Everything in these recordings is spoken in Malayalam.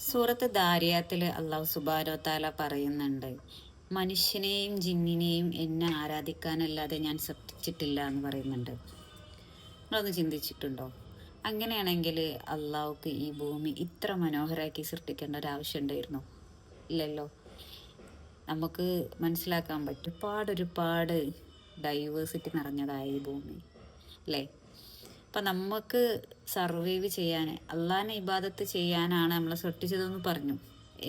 സൂറത്ത് ദാരിയാത്തിൽ അള്ളാഹു സുബ്ഹാനഹു വതആല പറയുന്നുണ്ട്, മനുഷ്യനെയും ജിന്നിനെയും എന്നെ ആരാധിക്കാനല്ലാതെ ഞാൻ സൃഷ്ടിച്ചിട്ടില്ല എന്ന് പറയുന്നുണ്ട്. നിങ്ങളൊന്ന് ചിന്തിച്ചിട്ടുണ്ടോ? അങ്ങനെയാണെങ്കിൽ അള്ളാഹുക്ക് ഈ ഭൂമി ഇത്ര മനോഹരമാക്കി സൃഷ്ടിക്കേണ്ട ഒരു ആവശ്യം ഉണ്ടായിരുന്നു? ഇല്ലല്ലോ. നമുക്ക് മനസ്സിലാക്കാൻ പറ്റും, ഒരുപാട് ഡൈവേഴ്സിറ്റി നിറഞ്ഞതായ ഈ ഭൂമി അല്ലേ. അപ്പം നമുക്ക് സർവൈവ് ചെയ്യാൻ അള്ളാഹിനെ ഇബാദത്ത് ചെയ്യാനാണ് നമ്മളെ സൃഷ്ടിച്ചതെന്ന് പറഞ്ഞു.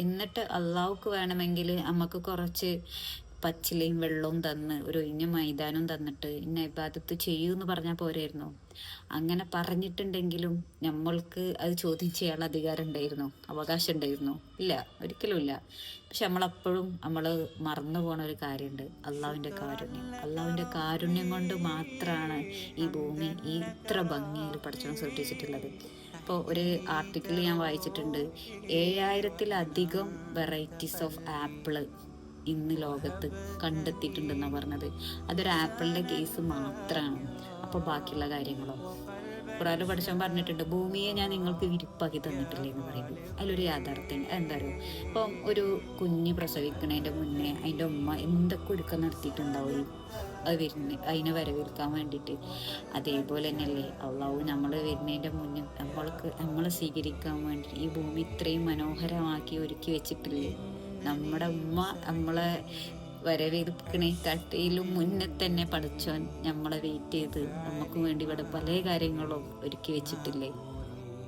എന്നിട്ട് അള്ളാഹുക്ക് വേണമെങ്കിൽ നമുക്ക് കുറച്ച് പച്ചിലയും വെള്ളവും തന്ന് ഒരു ഒഴിഞ്ഞ മൈതാനം തന്നിട്ട് ഇന്ന ഇബാദത്ത് ചെയ്യൂ എന്ന് പറഞ്ഞാൽ പോരായിരുന്നു? അങ്ങനെ പറഞ്ഞിട്ടുണ്ടെങ്കിലും നമ്മൾക്ക് അത് ചോദ്യം ചെയ്യാനുള്ള അധികാരം ഉണ്ടായിരുന്നു, അവകാശം ഉണ്ടായിരുന്നു? ഇല്ല, ഒരിക്കലും ഇല്ല. പക്ഷെ നമ്മളപ്പോഴും നമ്മൾ മറന്നു പോണ ഒരു കാര്യമുണ്ട്, അള്ളാഹുവിൻ്റെ കാരുണ്യം കൊണ്ട് മാത്രമാണ് ഈ ഭൂമി ഈ ഇത്ര ഭംഗിയിൽ പടച്ചവൻ സൃഷ്ടിച്ചിട്ടുള്ളത്. ഇപ്പോൾ ഒരു ആർട്ടിക്കിൾ ഞാൻ വായിച്ചിട്ടുണ്ട്, 7000-ലധികം വെറൈറ്റീസ് ഓഫ് ആപ്പിള് ഇന്ന് ലോകത്ത് കണ്ടെത്തിയിട്ടുണ്ടെന്നാണ് പറഞ്ഞത്. അതൊരു ആപ്പിളിൻ്റെ കേസ് മാത്രമാണ്. അപ്പോൾ ബാക്കിയുള്ള കാര്യങ്ങളോ? ഖുറാനിൽ പഠിച്ചാൻ പറഞ്ഞിട്ടുണ്ട്, ഭൂമിയെ ഞാൻ നിങ്ങൾക്ക് വിരിപ്പാക്കി തന്നിട്ടില്ലേ എന്ന് പറയുന്നത്. അതിലൊരു യാഥാർത്ഥ്യം എന്താ പറയുക, ഇപ്പം ഒരു കുഞ്ഞ് പ്രസവിക്കണതിൻ്റെ മുന്നേ അതിൻ്റെ ഉമ്മ എന്തൊക്കെ ഒരുക്കം നടത്തിയിട്ടുണ്ടാവും അത് അതിനെ വരവേൽക്കാൻ വേണ്ടിയിട്ട്. അതേപോലെ തന്നെയല്ലേ അള്ളാഹു നമ്മൾ വരുന്നതിൻ്റെ മുന്നേ നമ്മളെ സ്വീകരിക്കാൻ വേണ്ടി ഈ ഭൂമി ഇത്രയും മനോഹരമാക്കി ഒരുക്കി വെച്ചിട്ടില്ലേ? നമ്മുടെ ഉമ്മ നമ്മളെ വരവേൽക്കണേ കട്ടയിലും മുന്നേ തന്നെ പഠിച്ചോൻ നമ്മളെ വെയിറ്റ് ചെയ്ത് നമുക്ക് വേണ്ടി ഇവിടെ പല കാര്യങ്ങളും ഒരുക്കി വെച്ചിട്ടില്ലേ?